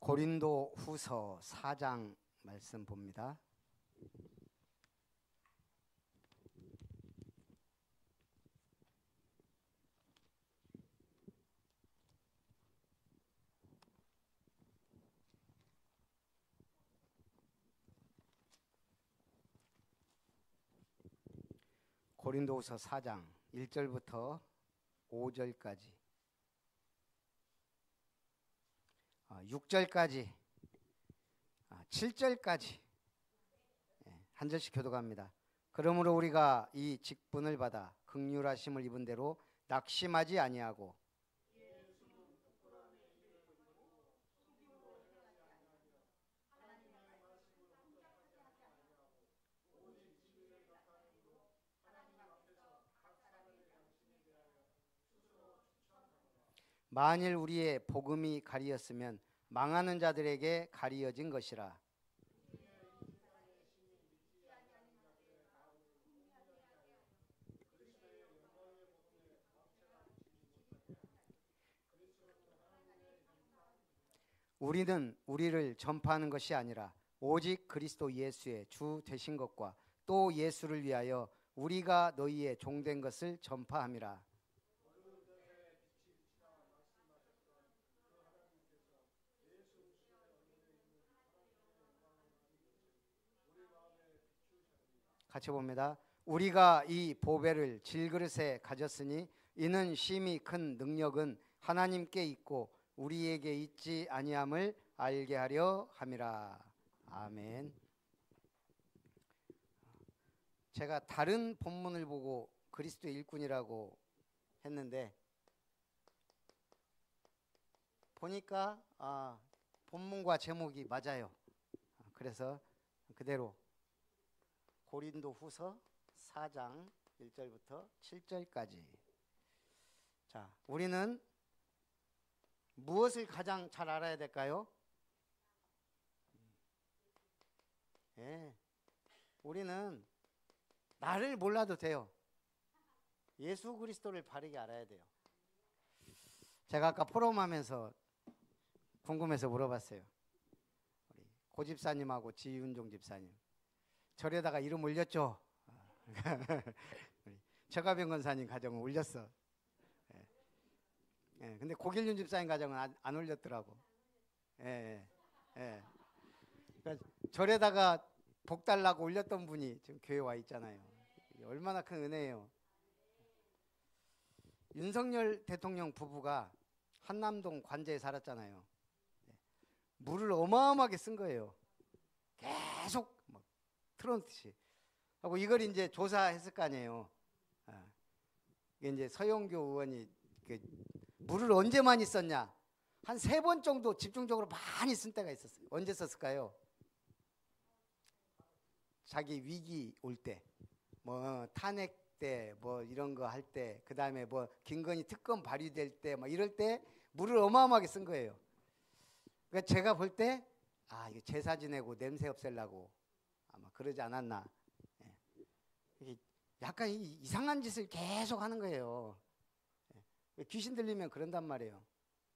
고린도 후서 4장 말씀 봅니다. 고린도후서 4장 1절부터 5절까지 6절까지 7절까지 한 절씩 교독합니다. 그러므로 우리가 이 직분을 받아 긍휼하심을 입은 대로 낙심하지 아니하고 만일 우리의 복음이 가리었으면 망하는 자들에게 가리어진 것이라. 우리는 우리를 전파하는 것이 아니라 오직 그리스도 예수의 주 되신 것과 또 예수를 위하여 우리가 너희의 종된 것을 전파함이라. 같이 봅니다. 우리가 이 보배를 질그릇에 가졌으니 이는 심히 큰 능력은 하나님께 있고 우리에게 있지 아니함을 알게 하려 함이라. 아멘. 제가 다른 본문을 보고 그리스도의 일꾼이라고 했는데 보니까 본문과 제목이 맞아요. 그래서 그대로 고린도 후서 4장 1절부터 7절까지. 자, 우리는 무엇을 가장 잘 알아야 될까요? 우리는 나를 몰라도 돼요. 예수 그리스도를 바르게 알아야 돼요. 제가 아까 포럼하면서 궁금해서 물어봤어요. 우리 고 집사님하고 지윤종 집사님. 절에다가 이름 올렸죠. 최가병 권사님 가정은 올렸어. 근데 고길윤 집사님 가정은 안 올렸더라고. 그러니까 절에다가 복 달라고 올렸던 분이 지금 교회 와 있잖아요. 얼마나 큰 은혜예요. 윤석열 대통령 부부가 한남동 관제에 살았잖아요. 물을 어마어마하게 쓴 거예요. 계속 트론트시 하고 이걸 이제 조사했을 거 아니에요. 이게 이제 서영교 의원이 물을 언제 많이 썼냐? 한 3번 정도 집중적으로 많이 쓴 때가 있었어요. 언제 썼을까요? 자기 위기 올 때, 뭐 탄핵 때, 뭐 이런 거 할 때, 그 다음에 뭐 김건희 특검 발의될 때, 막 이럴 때 물을 어마어마하게 쓴 거예요. 그러니까 제가 볼 때 이거 제사 지내고 냄새 없애려고 아마 그러지 않았나. 약간 이상한 짓을 계속 하는 거예요. 귀신 들리면 그런단 말이에요.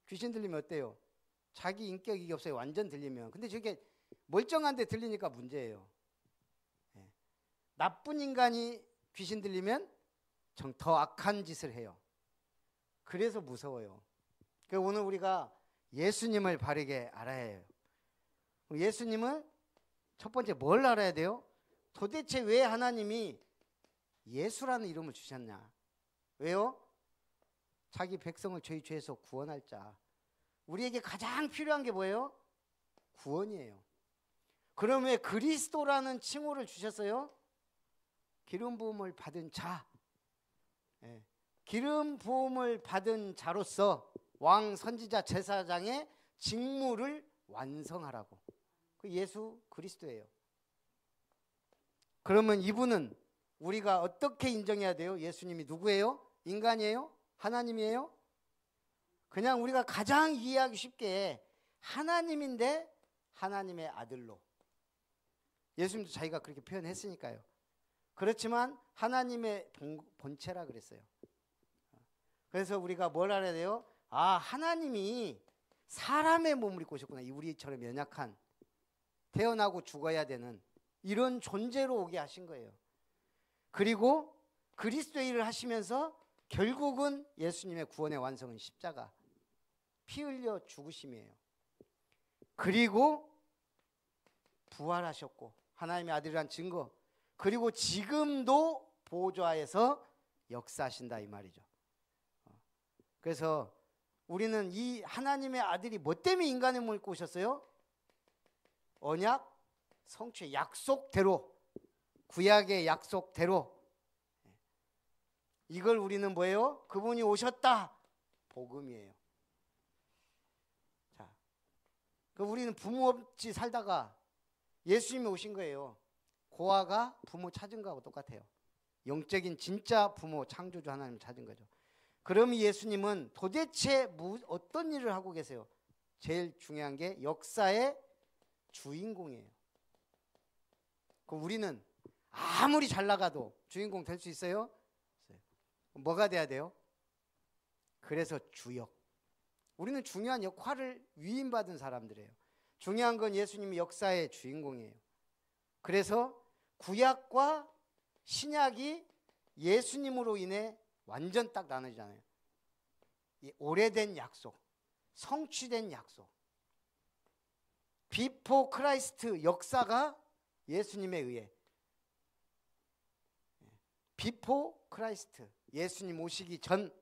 귀신 들리면 어때요? 자기 인격이 없어요. 완전 들리면. 근데 저게 멀쩡한데 들리니까 문제예요. 나쁜 인간이 귀신 들리면 더 악한 짓을 해요. 그래서 무서워요. 그래서 오늘 우리가 예수님을 바르게 알아야 해요. 예수님을 첫 번째 뭘 알아야 돼요? 도대체 왜 하나님이 예수라는 이름을 주셨냐? 왜요? 자기 백성을 저희 죄에서 구원할 자. 우리에게 가장 필요한 게 뭐예요? 구원이에요. 그럼 왜 그리스도라는 칭호를 주셨어요? 기름 부음을 받은 자. 기름 부음을 받은 자로서 왕, 선지자, 제사장의 직무를 완성하라고. 그 예수 그리스도예요. 그러면 이분은 우리가 어떻게 인정해야 돼요? 예수님이 누구예요? 인간이에요? 하나님이에요? 그냥 우리가 가장 이해하기 쉽게 하나님인데 하나님의 아들로. 예수님도 자기가 그렇게 표현했으니까요. 그렇지만 하나님의 본체라 그랬어요. 그래서 우리가 뭘 알아야 돼요? 하나님이 사람의 몸을 입고 오셨구나. 우리처럼 연약한, 태어나고 죽어야 되는 이런 존재로 오게 하신 거예요. 그리고 그리스도의 일을 하시면서 결국은 예수님의 구원의 완성은 십자가, 피 흘려 죽으심이에요. 그리고 부활하셨고 하나님의 아들이란 증거, 그리고 지금도 보좌에서 역사하신다 이 말이죠. 그래서 우리는 이 하나님의 아들이 뭐 때문에 인간의 몸을 입고 오셨어요? 언약 성취의 약속대로, 구약의 약속대로. 이걸 우리는 뭐예요? 그분이 오셨다, 복음이에요. 자, 그 우리는 부모 없이 살다가 예수님이 오신 거예요. 고아가 부모 찾은 거하고 똑같아요. 영적인 진짜 부모, 창조주 하나님을 찾은 거죠. 그럼 예수님은 도대체 어떤 일을 하고 계세요? 제일 중요한 게 역사의 주인공이에요. 그럼 우리는 아무리 잘 나가도 주인공 될 수 있어요? 뭐가 돼야 돼요? 그래서 주역. 우리는 중요한 역할을 위임받은 사람들이에요. 중요한 건 예수님이 역사의 주인공이에요. 그래서 구약과 신약이 예수님으로 인해 완전 딱 나눠지잖아요. 이 오래된 약속, 성취된 약속. 비포 크라이스트 역사가 예수님에 의해, 비포 크라이스트 예수님 오시기 전,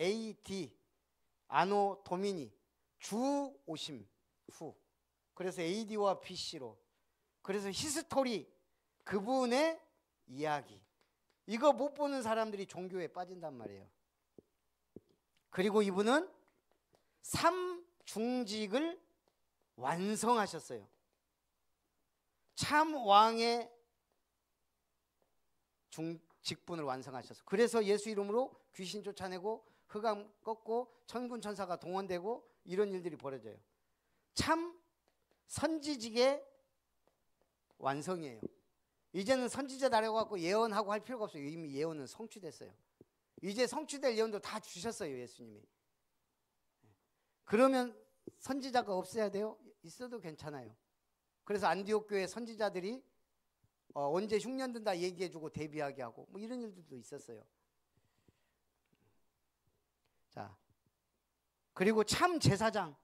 AD 아노 도미니 주 오심 후. 그래서 AD와 BC로. 그래서 히스토리, 그분의 이야기. 이거 못 보는 사람들이 종교에 빠진단 말이에요. 그리고 이분은 삼중직을 완성하셨어요. 참 왕의 직분을 완성하셔서, 그래서 예수 이름으로 귀신 쫓아내고 흑암 꺾고 천군 천사가 동원되고 이런 일들이 벌어져요. 참 선지직의 완성이에요. 이제는 선지자 나려고 예언하고 할 필요가 없어요. 이미 예언은 성취됐어요. 이제 성취될 예언도 다 주셨어요, 예수님이. 그러면 선지자가 없어야 돼요? 있어도 괜찮아요. 그래서 안디옥 교회 선지자들이 언제 흉년 든다 얘기해주고 대비하게 하고 뭐 이런 일들도 있었어요. 자, 그리고 참 제사장.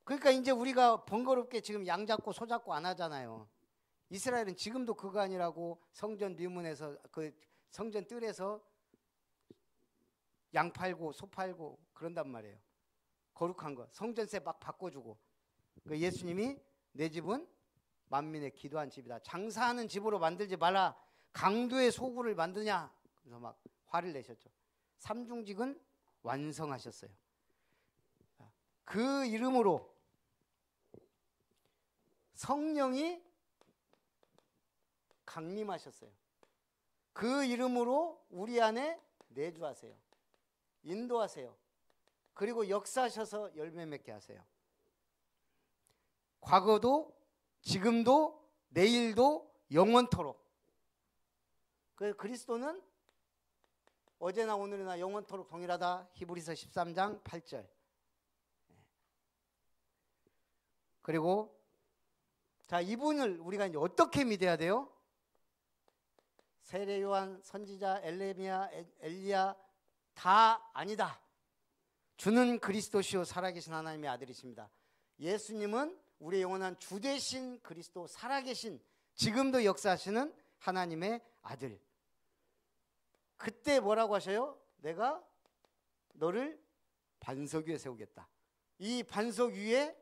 그러니까 이제 우리가 번거롭게 지금 양 잡고 소 잡고 안 하잖아요. 이스라엘은 지금도 그거 아니라고 성전 류문에서, 그 성전 뜰에서 양 팔고 소 팔고 그런단 말이에요. 거룩한 거 성전세 막 바꿔주고. 그 예수님이 내 집은 만민의 기도한 집이다, 장사하는 집으로 만들지 말라, 강도의 소굴을 만드냐, 그래서 막 화를 내셨죠. 삼중직은 완성하셨어요. 그 이름으로 성령이 강림하셨어요. 그 이름으로 우리 안에 내주하세요. 인도하세요. 그리고 역사하셔서 열매 맺게 하세요. 과거도 지금도 내일도 영원토록. 그 그리스도는 어제나 오늘이나 영원토록 동일하다. 히브리서 13장 8절. 그리고 자, 이분을 우리가 이제 어떻게 믿어야 돼요? 세례 요한, 선지자, 엘레미야, 엘리야 다 아니다. 주는 그리스도시요 살아계신 하나님의 아들이십니다. 예수님은 우리의 영원한 주 되신 그리스도, 살아계신, 지금도 역사하시는 하나님의 아들. 그때 뭐라고 하셔요? 내가 너를 반석 위에 세우겠다. 이 반석 위에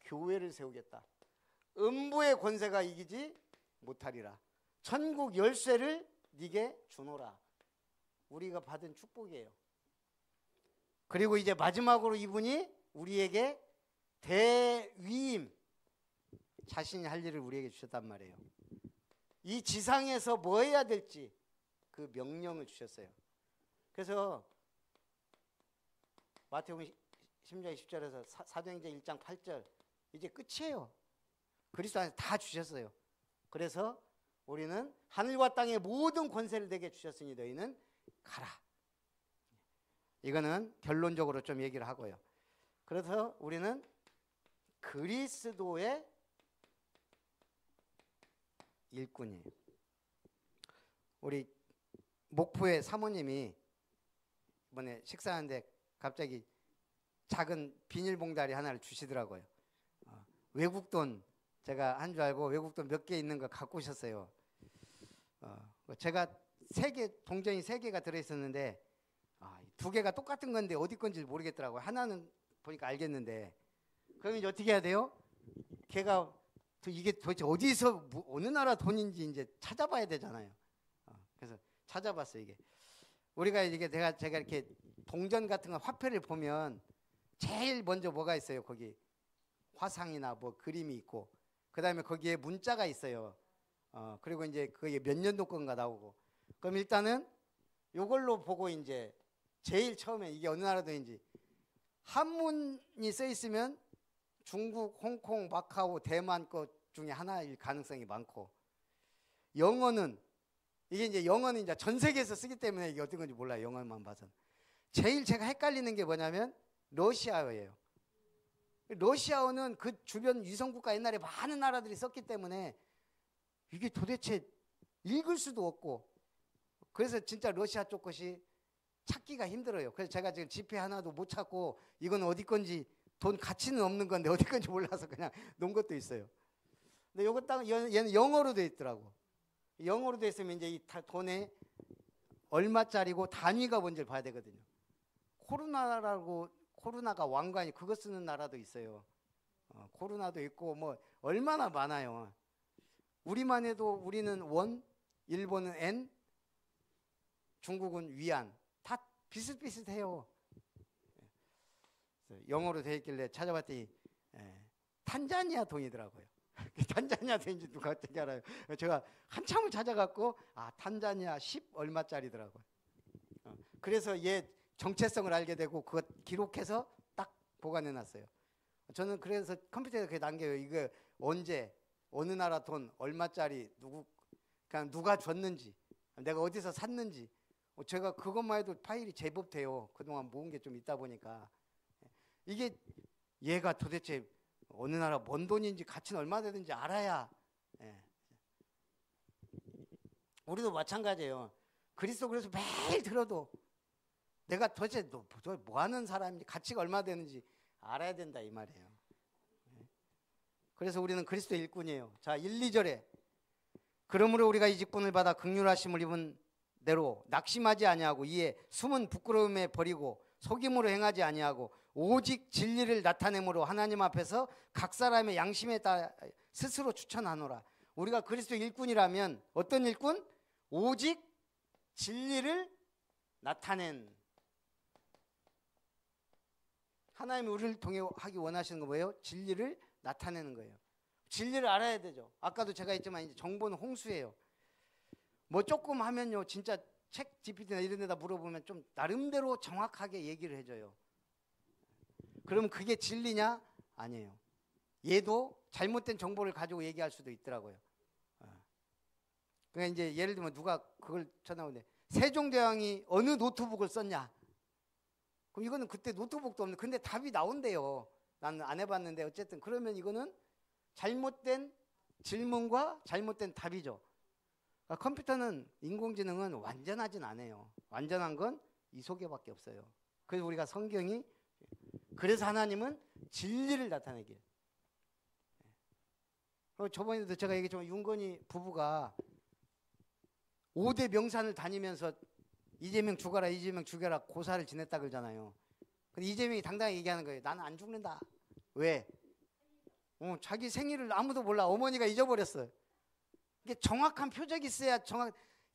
교회를 세우겠다. 음부의 권세가 이기지 못하리라. 천국 열쇠를 네게 주노라. 우리가 받은 축복이에요. 그리고 이제 마지막으로 이분이 우리에게 대위임, 자신이 할 일을 우리에게 주셨단 말이에요. 이 지상에서 뭐 해야 될지 그 명령을 주셨어요. 그래서 마태복음 10장 20절에서 사도행전 1장 8절 이제 끝이에요. 그리스도 안에서 다 주셨어요. 그래서 우리는 하늘과 땅의 모든 권세를 내게 주셨으니 너희는 가라. 이거는 결론적으로 좀 얘기를 하고요. 그래서 우리는 그리스도의 일꾼이에요. 우리 목포의 사모님이 이번에 식사하는데 갑자기 작은 비닐봉다리 하나를 주시더라고요. 외국 돈 제가 한 줄 알고 외국 돈 몇 개 있는 거 갖고 오셨어요. 제가 동전이 3개가 들어있었는데 2개가 똑같은 건데 어디 건지 모르겠더라고요. 하나는 보니까 알겠는데 그러면 이제 어떻게 해야 돼요? 걔가 이게 도대체 어디서 어느 나라 돈인지 이제 찾아봐야 되잖아요. 그래서 찾아봤어요. 이게 우리가 이게 제가 이렇게 동전 같은 거 화폐를 보면 제일 먼저 뭐가 있어요? 거기 화상이나 뭐 그림이 있고 그다음에 거기에 문자가 있어요. 그리고 이제 그게 몇 년도 건가 나오고. 그럼 일단은 요걸로 보고 이제 제일 처음에 이게 어느 나라도인지 한문이 써 있으면 중국, 홍콩, 마카오, 대만 것 중에 하나일 가능성이 많고, 영어는 이게 이제 영어는 이제 전 세계에서 쓰기 때문에 이게 어떤 건지 몰라요. 영어만 봐서. 제일 제가 헷갈리는 게 뭐냐면 러시아어예요. 러시아어는 그 주변 위성국가 옛날에 많은 나라들이 썼기 때문에 이게 도대체 읽을 수도 없고, 그래서 진짜 러시아 쪽 것이 찾기가 힘들어요. 그래서 제가 지금 지폐 하나도 못 찾고 이건 어디 건지 돈 가치는 없는 건데 어디 건지 몰라서 그냥 놓은 것도 있어요. 근데 요거 딱 얘는 영어로 돼 있더라고. 영어로 돼 있으면 이제 이 돈에 얼마짜리고 단위가 뭔지를 봐야 되거든요. 코로나가 왕관이 그거 쓰는 나라도 있어요. 코로나도 있고 뭐 얼마나 많아요. 우리만 해도 우리는 원, 일본은 엔, 중국은 위안 다 비슷비슷해요. 영어로 돼 있길래 찾아봤더니 탄자니아 돈이더라고요. 탄자니아 돈인지 누가 어떻게 알아요? 제가 한참을 찾아갖고 탄자니아 10 얼마짜리더라고요. 그래서 얘 정체성을 알게 되고 그것 기록해서 딱 보관해놨어요. 저는 그래서 컴퓨터에 그게 남겨요. 이거 언제 어느 나라 돈 얼마짜리 그냥 누가 줬는지 내가 어디서 샀는지 제가 그것만 해도 파일이 제법 돼요. 그동안 모은 게 좀 있다 보니까. 이게 얘가 도대체 어느 나라 뭔 돈인지 가치는 얼마 되든지 알아야. 우리도 마찬가지예요. 그리스도 그래서 매일 들어도 내가 도대체 뭐 하는 사람인지 가치가 얼마 되는지 알아야 된다 이 말이에요. 그래서 우리는 그리스도 일꾼이에요. 자, 1, 2절에 그러므로 우리가 이 직분을 받아 긍휼하심을 입은 대로 낙심하지 아니하고 이에 숨은 부끄러움에 버리고 속임으로 행하지 아니하고 오직 진리를 나타내므로 하나님 앞에서 각 사람의 양심에 따라 스스로 추천하노라. 우리가 그리스도 일꾼이라면 어떤 일꾼? 오직 진리를 나타낸. 하나님이 우리를 통해 하기 원하시는 거 뭐예요? 진리를 나타내는 거예요. 진리를 알아야 되죠. 아까도 제가 했지만 이제 정보는 홍수예요. 뭐 조금 하면요 진짜 책 GPT나 이런 데다 물어보면 좀 나름대로 정확하게 얘기를 해줘요. 그러면 그게 진리냐? 아니에요. 얘도 잘못된 정보를 가지고 얘기할 수도 있더라고요. 그러니까 이제 예를 들면 누가 그걸 쳐나오는데 세종대왕이 어느 노트북을 썼냐? 그럼 이거는 그때 노트북도 없는데 근데 답이 나온대요. 나는 안 해봤는데 어쨌든 그러면 이거는 잘못된 질문과 잘못된 답이죠. 컴퓨터는 인공지능은 완전하진 않아요. 완전한 건 이 속에밖에 없어요. 그래서 우리가 성경이 그래서 하나님은 진리를 나타내길. 저번에도 제가 얘기했지만 윤건이 부부가 5대 명산을 다니면서 이재명 죽어라 이재명 죽여라 고사를 지냈다 그러잖아요. 근데 이재명이 당당히 얘기하는 거예요. 나는 안 죽는다. 왜? 자기 생일을 아무도 몰라. 어머니가 잊어버렸어요. 이게 정확한 표적이 있어야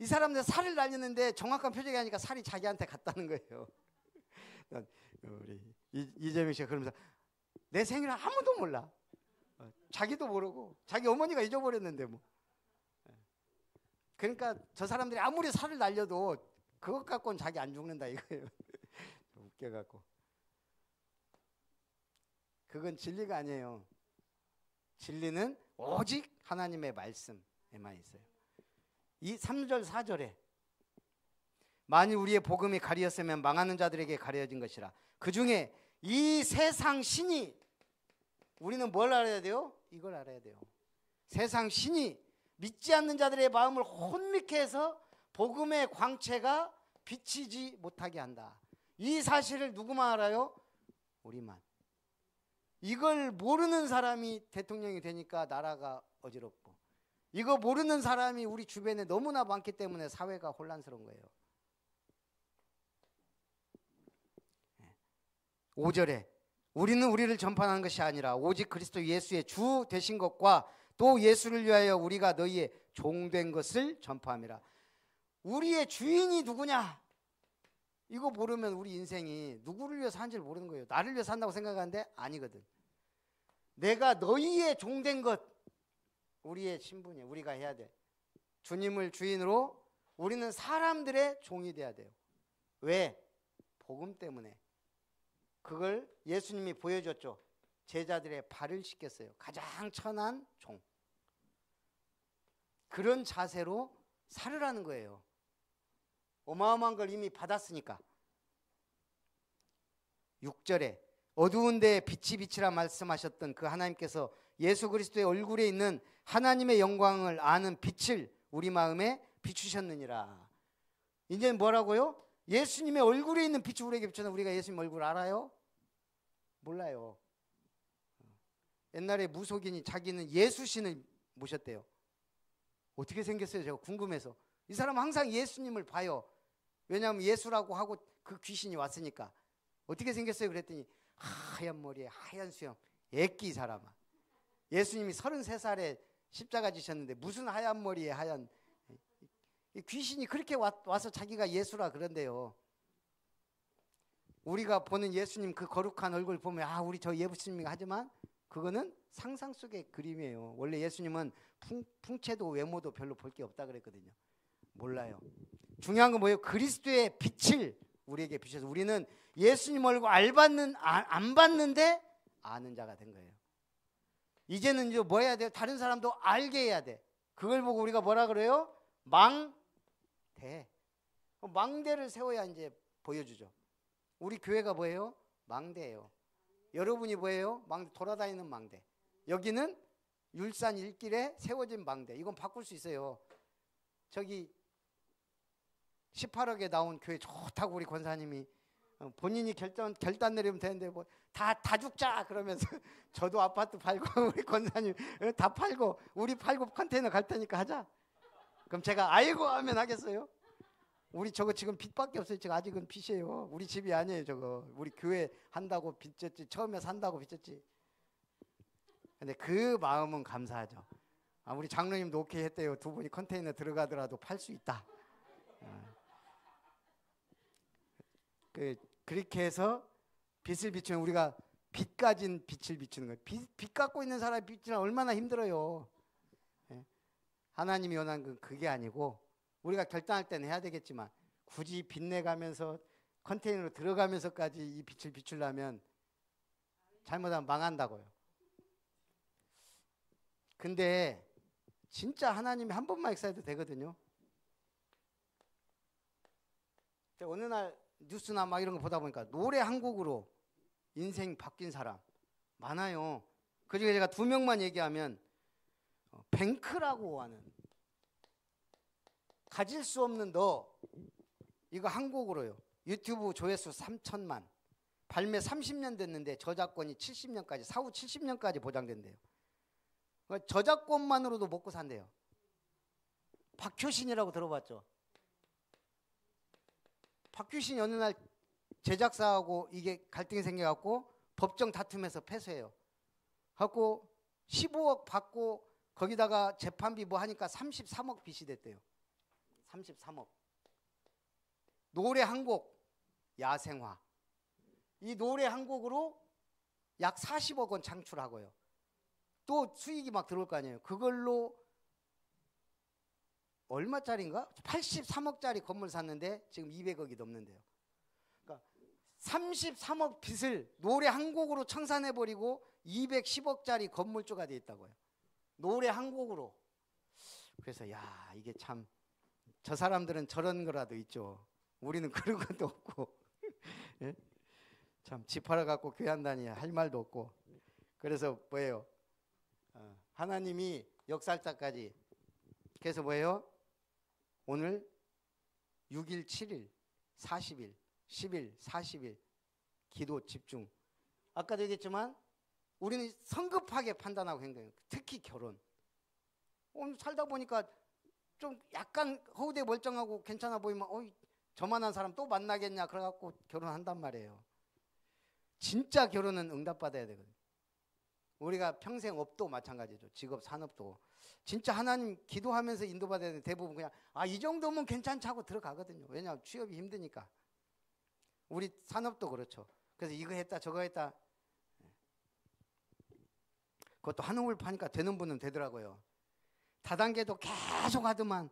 이 사람들 살을 날렸는데 정확한 표적이 아니니까 살이 자기한테 갔다는 거예요. 우리 이재명 씨가 그러면서 내 생일을 아무도 몰라. 자기도 모르고 자기 어머니가 잊어버렸는데 뭐. 그러니까 저 사람들이 아무리 살을 날려도 그것 갖고는 자기 안 죽는다 이거예요. 웃겨갖고. 그건 진리가 아니에요. 진리는 오직 하나님의 말씀에만 있어요. 이 3절 4절에 만일 우리의 복음이 가리었으면 망하는 자들에게 가려진 것이라. 그 중에 이 세상 신이, 우리는 뭘 알아야 돼요? 이걸 알아야 돼요. 세상 신이 믿지 않는 자들의 마음을 혼미케 해서 복음의 광채가 비치지 못하게 한다. 이 사실을 누구만 알아요? 우리만. 이걸 모르는 사람이 대통령이 되니까 나라가 어지럽고, 이거 모르는 사람이 우리 주변에 너무나 많기 때문에 사회가 혼란스러운 거예요. 5절에 우리는 우리를 전파하는 것이 아니라 오직 그리스도 예수의 주 되신 것과 또 예수를 위하여 우리가 너희의 종된 것을 전파함이라. 우리의 주인이 누구냐? 이거 모르면 우리 인생이 누구를 위해서 사는지를 모르는 거예요. 나를 위해서 산다고 생각하는데 아니거든. 내가 너희의 종된 것, 우리의 신분이에요. 우리가 해야 돼. 주님을 주인으로 우리는 사람들의 종이 돼야 돼요. 왜? 복음 때문에. 그걸 예수님이 보여줬죠. 제자들의 발을 씻겼어요. 가장 천한 종. 그런 자세로 살으라는 거예요. 어마어마한 걸 이미 받았으니까. 6절에 어두운 데에 빛이 비치라 말씀하셨던 그 하나님께서 예수 그리스도의 얼굴에 있는 하나님의 영광을 아는 빛을 우리 마음에 비추셨느니라. 이제 뭐라고요? 예수님의 얼굴에 있는 빛이 우리에게 비춰서 우리가 예수님 얼굴 알아요? 몰라요. 옛날에 무속인이 자기는 예수신을 모셨대요. 어떻게 생겼어요? 제가 궁금해서. 이 사람은 항상 예수님을 봐요. 왜냐하면 예수라고 하고 그 귀신이 왔으니까. 어떻게 생겼어요? 그랬더니 하얀 머리에 하얀 수염. 애끼 사람아. 예수님이 33살에 십자가 지셨는데 무슨 하얀 머리에 하얀. 귀신이 그렇게 와서 자기가 예수라 그런데요. 우리가 보는 예수님 그 거룩한 얼굴 보면 아 우리 저 예수님인가 하지만 그거는 상상 속의 그림이에요. 원래 예수님은 풍채도 외모도 별로 볼 게 없다 그랬거든요. 몰라요. 중요한 건 뭐예요? 그리스도의 빛을 우리에게 비춰서 우리는 예수님 얼굴 안 봤는데 아는 자가 된 거예요. 이제는 이제 뭐 해야 돼요? 다른 사람도 알게 해야 돼. 그걸 보고 우리가 뭐라 그래요? 망대. 망대를 세워야 이제 보여주죠. 우리 교회가 뭐예요? 망대예요. 여러분이 뭐예요? 망대, 돌아다니는 망대. 여기는 율산 일길에 세워진 망대. 이건 바꿀 수 있어요. 저기 18억에 나온 교회 좋다고 우리 권사님이 본인이 결단 내리면 되는데 뭐 다 죽자 그러면서 저도 아파트 팔고 우리 권사님 다 팔고 우리 팔고 컨테이너 갈 테니까 하자. 그럼 제가 아이고 하면 하겠어요? 우리 저거 지금 빚밖에 없어요. 지금 아직은 빚이에요. 우리 집이 아니에요. 저거 우리 교회 한다고 빚졌지. 처음에 산다고 빚졌지. 근데 그 마음은 감사하죠. 아, 우리 장로님도 오케이 했대요. 두 분이 컨테이너 들어가더라도 팔 수 있다. 그렇게 해서 빛을 비추면 우리가 빛 가진 빛을 비추는 거예요. 빛 갖고 있는 사람이 빛이나 얼마나 힘들어요. 하나님이 원하는 건 그게 아니고 우리가 결단할 때는 해야 되겠지만 굳이 빛내가면서 컨테이너로 들어가면서까지 이 빛을 비추려면 잘못하면 망한다고요. 근데 진짜 하나님이 한 번만 역사해도 되거든요. 어느 날 뉴스나 막 이런 거 보다 보니까 노래 한 곡으로 인생 바뀐 사람 많아요. 그중에 제가 2명만 얘기하면 뱅크라고 하는 가질 수 없는 너 이거 한 곡으로요. 유튜브 조회수 3천만 발매 30년 됐는데 저작권이 70년까지 사후 70년까지 보장된대요. 저작권만으로도 먹고 산대요. 박효신이라고 들어봤죠? 박효신이 어느 날 제작사하고 이게 갈등이 생겨갖고 법정 다툼에서 패소해요. 갖고 15억 받고 거기다가 재판비 뭐 하니까 33억 빚이 됐대요. 33억. 노래 한 곡 야생화. 이 노래 한 곡으로 약 40억 원 창출하고요. 또 수익이 막 들어올 거 아니에요. 그걸로 얼마짜리인가? 83억짜리 건물 샀는데 지금 200억이 넘는데요. 그러니까 33억 빚을 노래 한 곡으로 청산해버리고 210억짜리 건물주가 돼 있다고요. 노래 한 곡으로. 그래서 야 이게 참 저 사람들은 저런 거라도 있죠. 우리는 그런 것도 없고 예? 참 집 팔아갖고 교회 한다니 할 말도 없고. 그래서 뭐예요? 하나님이 역살자까지. 그래서 뭐예요? 오늘 6일, 7일, 40일, 10일, 40일 기도 집중. 아까도 얘기했지만 우리는 성급하게 판단하고 행동해요. 특히 결혼. 오늘 살다 보니까 좀 약간 허우대 멀쩡하고 괜찮아 보이면 저만한 사람 또 만나겠냐 그래갖고 결혼한단 말이에요. 진짜 결혼은 응답받아야 되거든요. 우리가 평생 업도 마찬가지죠. 직업, 산업도. 진짜 하나님 기도하면서 인도받아야 되는데 대부분 그냥 이 정도면 괜찮다고 들어가거든요. 왜냐하면 취업이 힘드니까. 우리 산업도 그렇죠. 그래서 이거 했다 저거 했다. 그것도 한우물 파니까 되는 분은 되더라고요. 다단계도 계속 하더만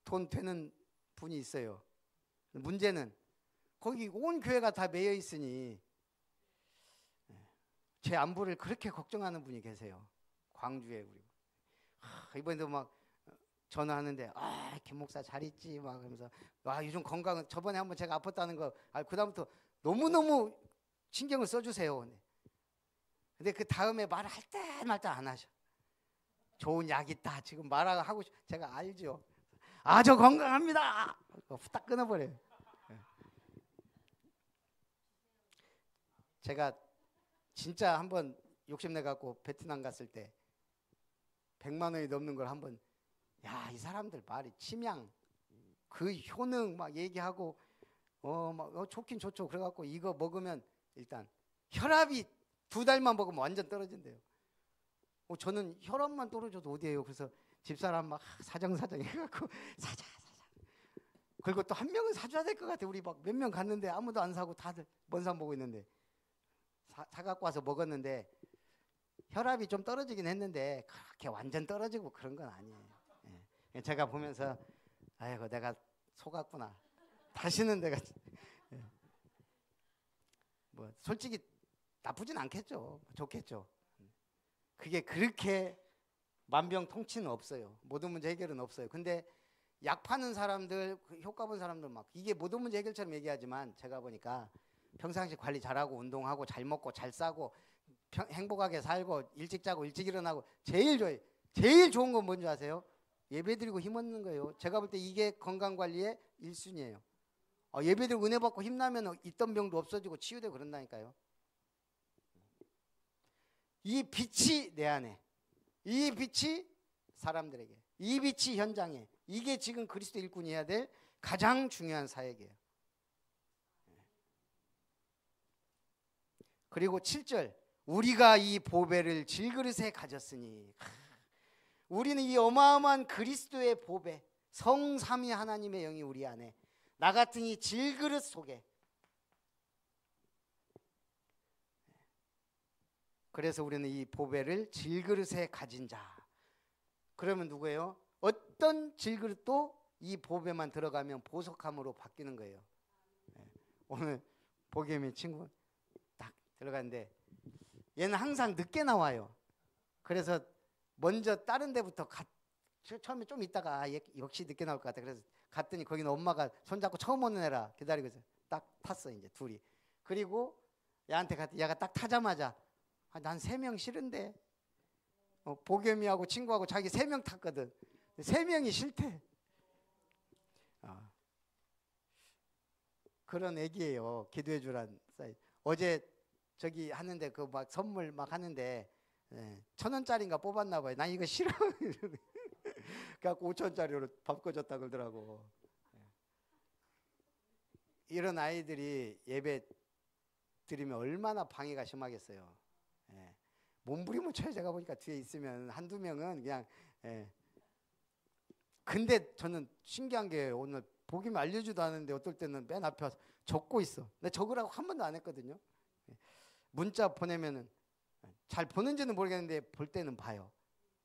돈 되는 분이 있어요. 문제는 거기 온 교회가 다 매여 있으니 제 안부를 그렇게 걱정하는 분이 계세요. 광주에 우리. 이번에도 막 전화하는데 김 목사 잘 있지 막 그러면서 요즘 건강은 저번에 한번 제가 아팠다는 거 그다음부터 너무너무 신경을 써주세요. 근데 그 다음에 말할 때 말다 안 하셔. 좋은 약 있다 지금 말하고 제가 알죠. 저 건강합니다. 후딱 끊어버려요. 제가 진짜 한번 욕심내갖고 베트남 갔을 때 100만 원이 넘는 걸 한번 이 사람들 말이 침양 그 효능 막 얘기하고 좋긴 좋죠. 그래갖고 이거 먹으면 일단 혈압이 2달만 먹으면 완전 떨어진대요. 저는 혈압만 떨어져도 어디에요. 그래서 집사람 막 사정사정 해갖고 사자. 그리고 또 한 명은 사줘야 될 것 같아. 우리 막 몇 명 갔는데 아무도 안 사고 다들 먼 산 보고 있는데 사갖고 와서 먹었는데 혈압이 좀 떨어지긴 했는데 그렇게 완전 떨어지고 그런 건 아니에요. 제가 보면서 아이고 내가 속았구나. 다시는 내가 뭐 솔직히 나쁘진 않겠죠. 좋겠죠. 그게 그렇게 만병통치는 없어요. 모든 문제 해결은 없어요. 근데 약 파는 사람들, 효과 본 사람들 막 이게 모든 문제 해결처럼 얘기하지만 제가 보니까 평상시 관리 잘하고 운동하고 잘 먹고 잘 싸고 행복하게 살고 일찍 자고 일찍 일어나고 제일 좋은 건 뭔지 아세요? 예배드리고 힘 얻는 거예요. 제가 볼 때 이게 건강관리의 1순위예요. 예배드리고 은혜 받고 힘나면 있던 병도 없어지고 치유되고 그런다니까요. 이 빛이 내 안에, 이 빛이 사람들에게, 이 빛이 현장에, 이게 지금 그리스도 일꾼이 해야 될 가장 중요한 사역이에요. 그리고 7절 우리가 이 보배를 질그릇에 가졌으니 우리는 이 어마어마한 그리스도의 보배 성삼위 하나님의 영이 우리 안에 나 같은 이 질그릇 속에 그래서 우리는 이 보배를 질그릇에 가진 자. 그러면 누구예요? 어떤 질그릇도 이 보배만 들어가면 보석함으로 바뀌는 거예요. 오늘 보겸이 친구 딱 들어갔는데 얘는 항상 늦게 나와요. 그래서 먼저 다른 데부터 처음에 좀 있다가 역시 늦게 나올 것 같아. 그래서 갔더니 거기는 엄마가 손잡고 처음 오는 애라 기다리고 있어요. 딱 탔어 이제 둘이. 그리고 얘한테 갔더니 얘가 딱 타자마자 난 3명 싫은데 보겸이하고 친구하고 자기 3명 탔거든. 3명이 싫대. 그런 애기예요. 기도해 주란 사이트. 어제 저기 하는데 그 막 선물 막 하는데 1,000원짜리인가 뽑았나 봐요. 난 이거 싫어. 그래갖고 5,000원짜리로 바꿔줬다 그러더라고. 이런 아이들이 예배 드리면 얼마나 방해가 심하겠어요. 몸부림을 쳐요. 제가 보니까 뒤에 있으면 한두 명은 그냥. 근데 저는 신기한 게 오늘 보기면 알려주지도 않는데 어떨 때는 맨 앞에 와서 적고 있어. 근데 적으라고 한 번도 안 했거든요. 문자 보내면은 잘 보는지는 모르겠는데 볼 때는 봐요.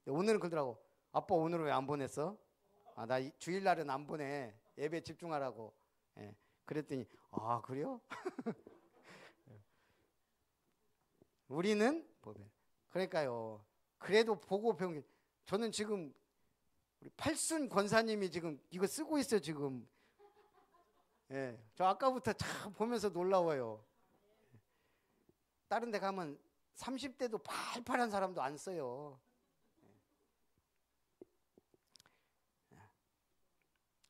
오늘은 그러더라고. 아빠 오늘은 왜 안 보냈어? 나 주일날은 안 보내. 예배 집중하라고. 그랬더니 그래요? 우리는 보배. 그러니까요. 그래도 보고 배운 게 저는 지금 우리 팔순 권사님이 지금 이거 쓰고 있어요 지금. 예, 저 아까부터 참 보면서 놀라워요. 다른 데 가면 30대도 팔팔한 사람도 안 써요.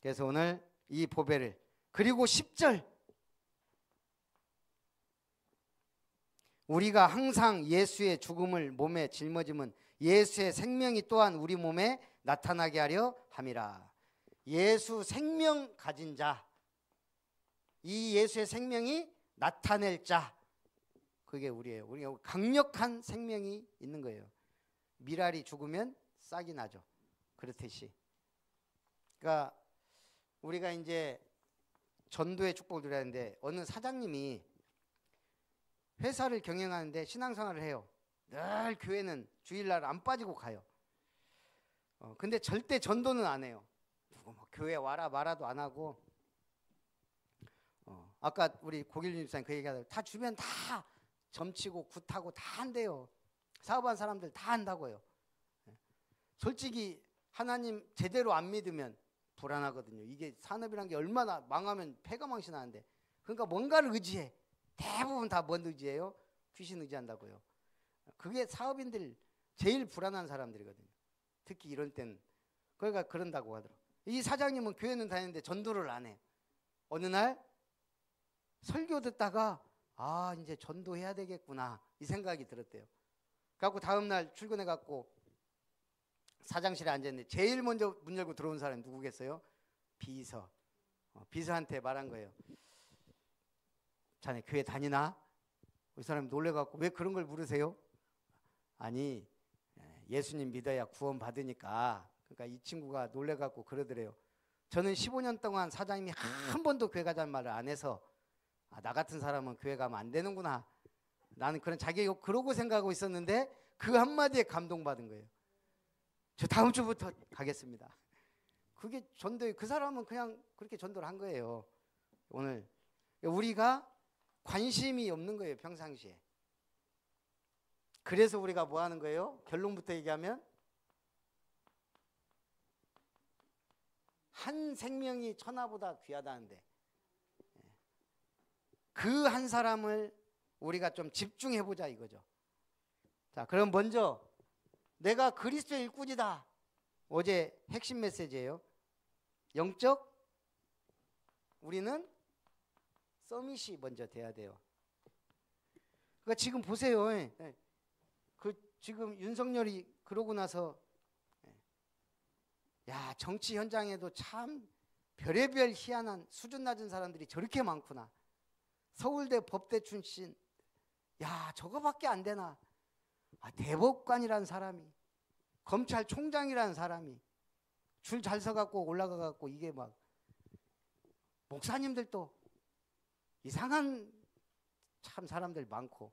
그래서 오늘 이 보배를, 그리고 10절, 우리가 항상 예수의 죽음을 몸에 짊어짐은 예수의 생명이 또한 우리 몸에 나타나게 하려 함이라. 예수 생명 가진 자, 이 예수의 생명이 나타낼 자, 그게 우리예요. 우리가 강력한 생명이 있는 거예요. 미랄이 죽으면 싹이 나죠. 그렇듯이. 그러니까 우리가 이제 전도의 축복을 드려야 하는데, 어느 사장님이 회사를 경영하는데 신앙생활을 해요. 늘 교회는 주일날 안 빠지고 가요. 근데 절대 전도는 안 해요. 누구 뭐 교회 와라 말아도 안 하고. 아까 우리 고길림 집사님 그 얘기하다가 다 주변 다 점치고 굿하고 다 한대요. 사업한 사람들 다 한다고요. 솔직히 하나님 제대로 안 믿으면 불안하거든요. 이게 산업이란 게 얼마나 망하면 폐가 망신하는데. 그러니까 뭔가를 의지해. 대부분 다 뭔 의지해요? 귀신 의지한다고요. 그게 사업인들 제일 불안한 사람들이거든요. 특히 이런 때는. 그러니까 그런다고 하더라고요. 이 사장님은 교회는 다니는데 전도를 안 해요. 어느 날 설교 듣다가 아, 이제 전도해야 되겠구나 이 생각이 들었대요. 그래갖고 다음날 출근해갖고 사장실에 앉았는데 제일 먼저 문 열고 들어온 사람이 누구겠어요? 비서. 비서한테 말한 거예요. 자네 교회 다니나? 이 사람이 놀래갖고 왜 그런 걸 물으세요? 아니, 예수님 믿어야 구원 받으니까. 그러니까 이 친구가 놀래갖고 그러더래요. 저는 15년 동안 사장님이 한 번도 교회 가자는 말을 안 해서 나 같은 사람은 교회 가면 안 되는구나. 나는 그런 자기 그러고 생각하고 있었는데 그 한마디에 감동받은 거예요. 저 다음 주부터 가겠습니다. 그게 전도예요. 그 사람은 그냥 그렇게 전도를 한 거예요. 오늘 우리가 관심이 없는 거예요, 평상시에. 그래서 우리가 뭐 하는 거예요? 결론부터 얘기하면 한 생명이 천하보다 귀하다는데 그 한 사람을 우리가 좀 집중해보자 이거죠. 자, 그럼 먼저 내가 그리스도의 일꾼이다. 어제 핵심 메시지예요. 영적 우리는 서밋이 먼저 돼야 돼요. 그러니까 지금 보세요. 그 지금 윤석열이 그러고 나서 야, 정치 현장에도 참 별의별 희한한 수준 낮은 사람들이 저렇게 많구나. 서울대 법대 출신, 야, 저거밖에 안 되나. 대법관이라는 사람이, 검찰총장이라는 사람이 줄 잘 서갖고 올라가갖고 이게 막 목사님들도 이상한 참 사람들 많고.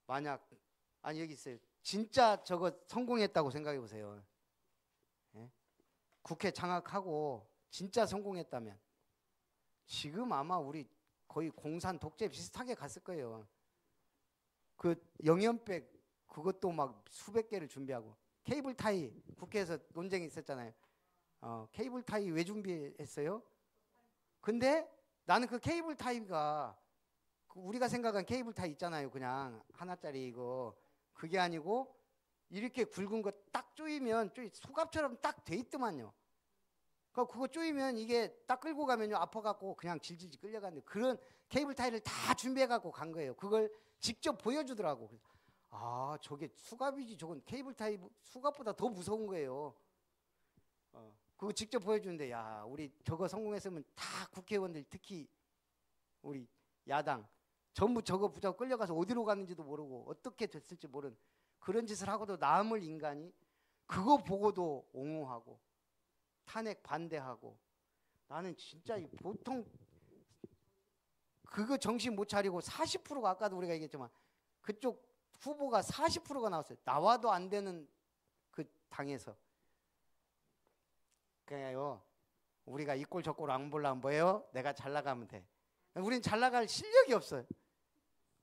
만약 여기 있어요. 진짜 저거 성공했다고 생각해 보세요. 예? 국회 장악하고 진짜 성공했다면 지금 아마 우리 거의 공산 독재 비슷하게 갔을 거예요. 그 영연백 그것도 막 수백 개를 준비하고 케이블 타이 국회에서 논쟁이 있었잖아요. 케이블 타이 왜 준비했어요? 근데 나는 그 케이블 타이가 우리가 생각한 케이블 타이 있잖아요. 그냥 하나짜리 이거 그게 아니고 이렇게 굵은 거 딱 조이면 수갑처럼 딱 돼 있더만요. 그거 조이면 이게 딱 끌고 가면요 아파갖고 그냥 질질 끌려가는데 그런 케이블 타이를 다 준비해갖고 간 거예요. 그걸 직접 보여주더라고. 아, 저게 수갑이지. 저건 케이블 타이 수갑보다 더 무서운 거예요. 그거 직접 보여주는데 야, 우리 저거 성공했으면 다 국회의원들 특히 우리 야당 전부 저거 붙잡고 끌려가서 어디로 갔는지도 모르고 어떻게 됐을지 모르는 그런 짓을 하고도 남을 인간이 그거 보고도 옹호하고 탄핵 반대하고. 나는 진짜 보통 그거 정신 못 차리고 40%가 아까도 우리가 얘기했지만 그쪽 후보가 40%가 나왔어요. 나와도 안 되는 그 당에서. 그래요. 우리가 이 꼴 저 꼴 안 보려면 뭐예요? 내가 잘 나가면 돼. 우린 잘 나갈 실력이 없어요.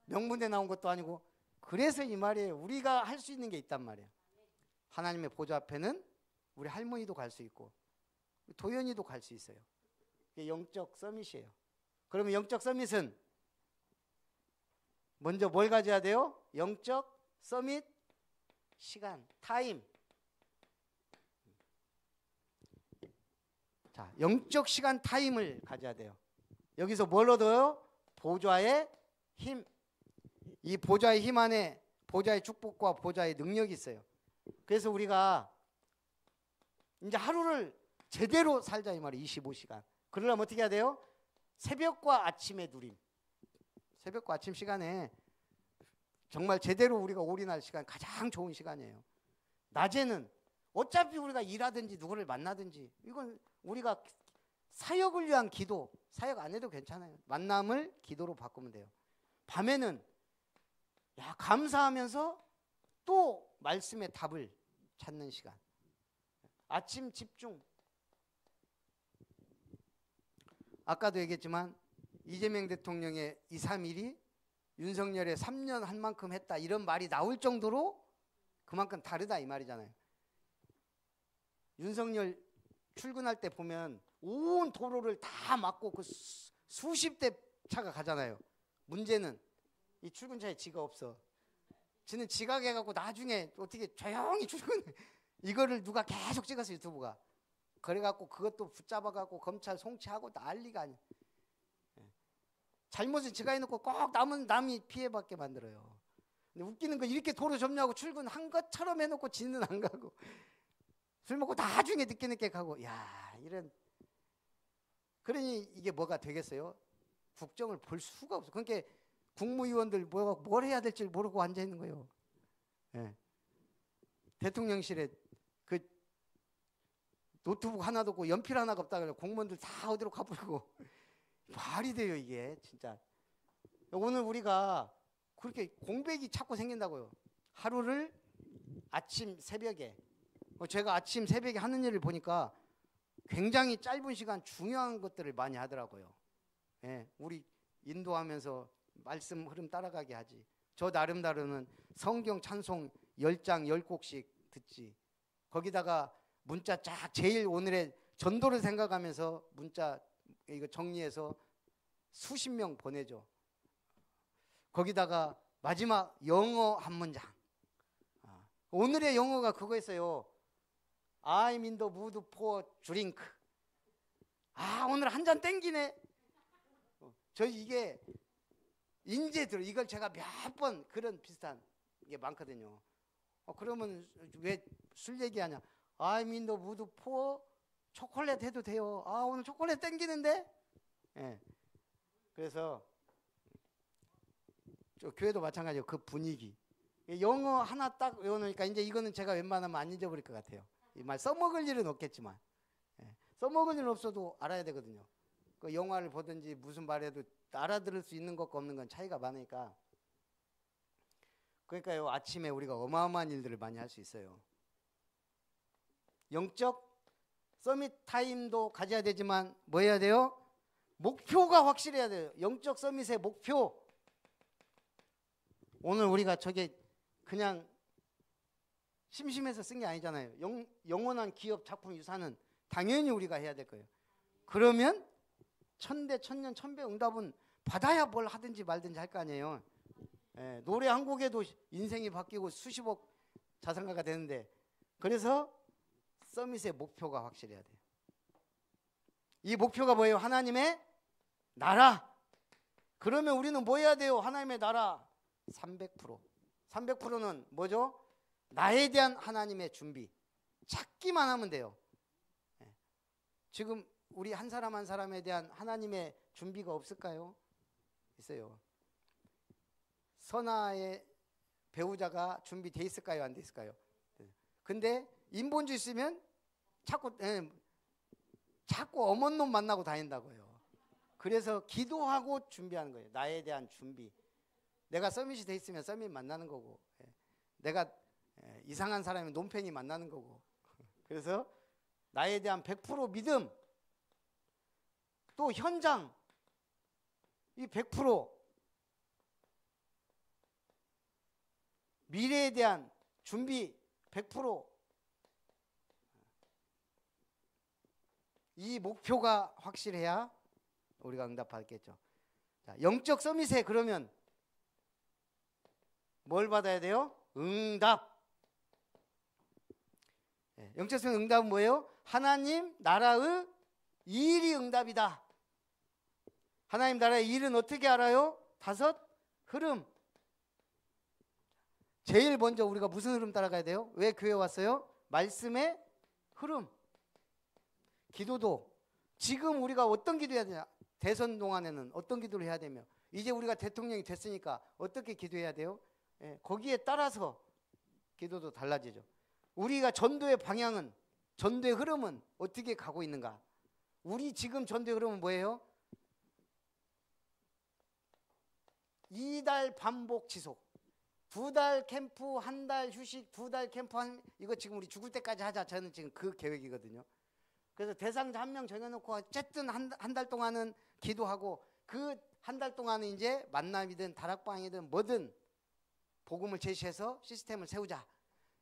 명문대 나온 것도 아니고. 그래서 이 말이에요. 우리가 할 수 있는 게 있단 말이에요. 하나님의 보좌 앞에는 우리 할머니도 갈 수 있고 도연이도 갈 수 있어요. 이게 영적 서밋이에요. 그러면 영적 서밋은 먼저 뭘 가져야 돼요? 영적 서밋 시간, 타임. 자, 영적 시간 타임을 가져야 돼요. 여기서 뭘 얻어요? 보좌의 힘. 이 보좌의 힘 안에 보좌의 축복과 보좌의 능력이 있어요. 그래서 우리가 이제 하루를 제대로 살자 이 말이에요. 25시간. 그러려면 어떻게 해야 돼요? 새벽과 아침의 누림. 새벽과 아침 시간에 정말 제대로 우리가 올인할 시간, 가장 좋은 시간이에요. 낮에는 어차피 우리가 일하든지 누구를 만나든지 이건 우리가 사역을 위한 기도, 사역 안 해도 괜찮아요. 만남을 기도로 바꾸면 돼요. 밤에는 감사하면서 또 말씀의 답을 찾는 시간. 아침 집중. 아까도 얘기했지만 이재명 대통령의 2, 3일이 윤석열의 3년 한 만큼 했다 이런 말이 나올 정도로 그만큼 다르다 이 말이잖아요. 윤석열 출근할 때 보면 온 도로를 다 막고 그 수십 대 차가 가잖아요. 문제는 이 출근차에 지가 없어. 지는 지각해갖고 나중에 어떻게 조용히 출근해. 이거를 누가 계속 찍었어 유튜브가. 그래갖고 그것도 붙잡아갖고 검찰 송치하고 난리가 아니야. 잘못은 지가 해놓고 꼭 남이 피해받게 만들어요. 근데 웃기는 거 이렇게 도로 접냐고 출근한 것처럼 해놓고 지는 안 가고 술 먹고 나중에 늦게 가고. 야, 이런. 그러니 이게 뭐가 되겠어요? 국정을 볼 수가 없어. 그러니까 국무위원들 뭘 해야 될지 모르고 앉아 있는 거예요. 예. 대통령실에 그 노트북 하나도 없고 연필 하나가 없다 그래. 공무원들 다 어디로 가버리고. 말이 돼요 이게 진짜. 오늘 우리가 그렇게 공백이 자꾸 생긴다고요. 하루를 아침 새벽에 제가 아침 새벽에 하는 일을 보니까 굉장히 짧은 시간 중요한 것들을 많이 하더라고요. 예, 우리 인도하면서 말씀 흐름 따라가게 하지. 저 나름대로는 성경 찬송 10장 10곡씩 듣지. 거기다가 문자 쫙 제일 오늘의 전도를 생각하면서 문자 이거 정리해서 수십 명 보내줘. 거기다가 마지막 영어 한 문장. 오늘의 영어가 그거였어요. I'm in the mood for drink. 오늘 한 잔 땡기네. 저 이게 인제 들어. 이걸 제가 몇 번 그런 비슷한 게 많거든요. 그러면 왜 술 얘기하냐? I'm in the mood for 초콜릿 해도 돼요. 오늘 초콜릿 땡기는데? 예. 그래서 저 교회도 마찬가지예요. 그 분위기. 영어 하나 딱 외워놓으니까 이제 이거는 제가 웬만하면 안 잊어버릴 것 같아요. 이 말 써먹을 일은 없겠지만. 예. 써먹을 일은 없어도 알아야 되거든요. 그 영화를 보든지 무슨 말해도 알아들을 수 있는 것과 없는 건 차이가 많으니까. 그러니까요, 아침에 우리가 어마어마한 일들을 많이 할 수 있어요. 영적 서밋 타임도 가져야 되지만 뭐 해야 돼요? 목표가 확실해야 돼요. 영적 서밋의 목표. 오늘 우리가 저게 그냥 심심해서 쓴 게 아니잖아요. 영원한 기업 작품 유산은 당연히 우리가 해야 될 거예요. 그러면 천대 천년 천배 응답은 받아야 뭘 하든지 말든지 할 거 아니에요. 예, 노래 한 곡에도 인생이 바뀌고 수십억 자산가가 되는데, 그래서 서밋의 목표가 확실해야 돼요. 이 목표가 뭐예요? 하나님의 나라. 그러면 우리는 뭐 해야 돼요? 하나님의 나라 300%. 300%는 뭐죠? 나에 대한 하나님의 준비. 찾기만 하면 돼요. 지금 우리 한 사람 한 사람에 대한 하나님의 준비가 없을까요? 있어요. 선아의 배우자가 준비돼 있을까요? 안 돼 있을까요? 근데 인본주 있으면 자꾸 어먼 놈 만나고 다닌다고요. 그래서 기도하고 준비하는 거예요. 나에 대한 준비. 내가 서밋이 돼 있으면 서밋 만나는 거고, 내가 이상한 사람이면 논팽이 만나는 거고. 그래서 나에 대한 100% 믿음, 또 현장 이 100%, 미래에 대한 준비 100%, 이 목표가 확실해야 우리가 응답받겠죠. 자, 영적 서밋에 그러면 뭘 받아야 돼요? 응답. 네, 영적 서밋 응답은 뭐예요? 하나님 나라의 일이 응답이다. 하나님 나라의 일은 어떻게 알아요? 5 흐름. 제일 먼저 우리가 무슨 흐름 따라가야 돼요? 왜 교회 왔어요? 말씀의 흐름. 기도도 지금 우리가 어떤 기도해야 되냐? 대선 동안에는 어떤 기도를 해야 되며, 이제 우리가 대통령이 됐으니까 어떻게 기도해야 돼요? 예, 거기에 따라서 기도도 달라지죠. 우리가 전도의 방향은, 전도의 흐름은 어떻게 가고 있는가? 우리 지금 전도의 흐름은 뭐예요? 2달 반복 지속. 2달 캠프, 1달 휴식, 2달 캠프, 이거 지금 우리 죽을 때까지 하자. 저는 지금 그 계획이거든요. 그래서 대상자 1명 정해놓고 어쨌든 한 달 동안은 기도하고, 그 한 달 동안은 이제 만남이든 다락방이든 뭐든 복음을 제시해서 시스템을 세우자.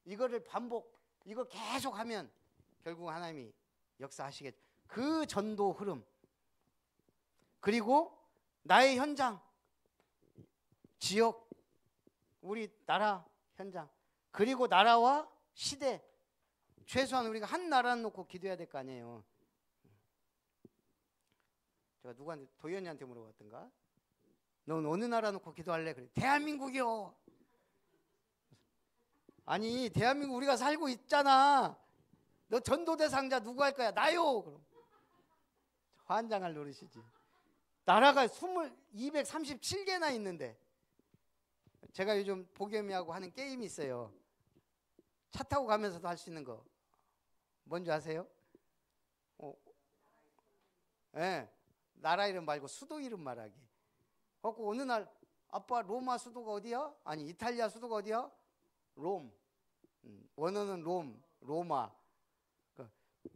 이거를 반복, 이거 계속 하면 결국 하나님이 역사하시겠죠. 그 전도 흐름. 그리고 나의 현장, 지역, 우리 나라 현장, 그리고 나라와 시대. 최소한 우리가 한 나라 놓고 기도해야 될 거 아니에요. 제가 누구한테, 도현이한테 물어봤던가? 넌 어느 나라 놓고 기도할래? 그래. 대한민국이요. 아니, 대한민국 우리가 살고 있잖아. 너 전도 대상자 누구 할 거야? 나요. 그럼 환장할 노릇이지. 나라가 237개나 있는데. 제가 요즘 보겸이하고 하는 게임이 있어요. 차 타고 가면서도 할 수 있는 거. 뭔지 아세요? 네, 나라 이름 말고 수도 이름 말하기. 그래서 어느 날 아빠 로마 수도가 어디야? 아니 이탈리아 수도가 어디야? 롬. 원어는 롬, 로마.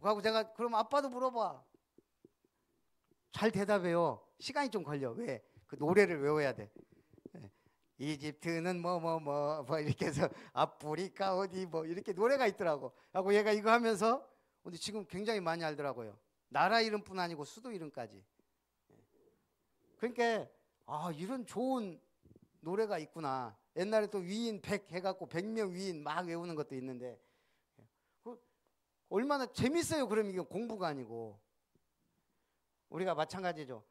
그하고 제가 그럼 아빠도 물어봐. 잘 대답해요. 시간이 좀 걸려. 왜? 그 노래를 외워야 돼. 이집트는 뭐 이렇게 해서 아프리카 어디 뭐 이렇게 노래가 있더라고. 하고 얘가 이거 하면서 근데 지금 굉장히 많이 알더라고요. 나라 이름뿐 아니고 수도 이름까지. 그러니까 아, 이런 좋은 노래가 있구나. 옛날에 또 위인 100 해갖고 100명 위인 막 외우는 것도 있는데 얼마나 재밌어요. 그럼 이게 공부가 아니고. 우리가 마찬가지죠.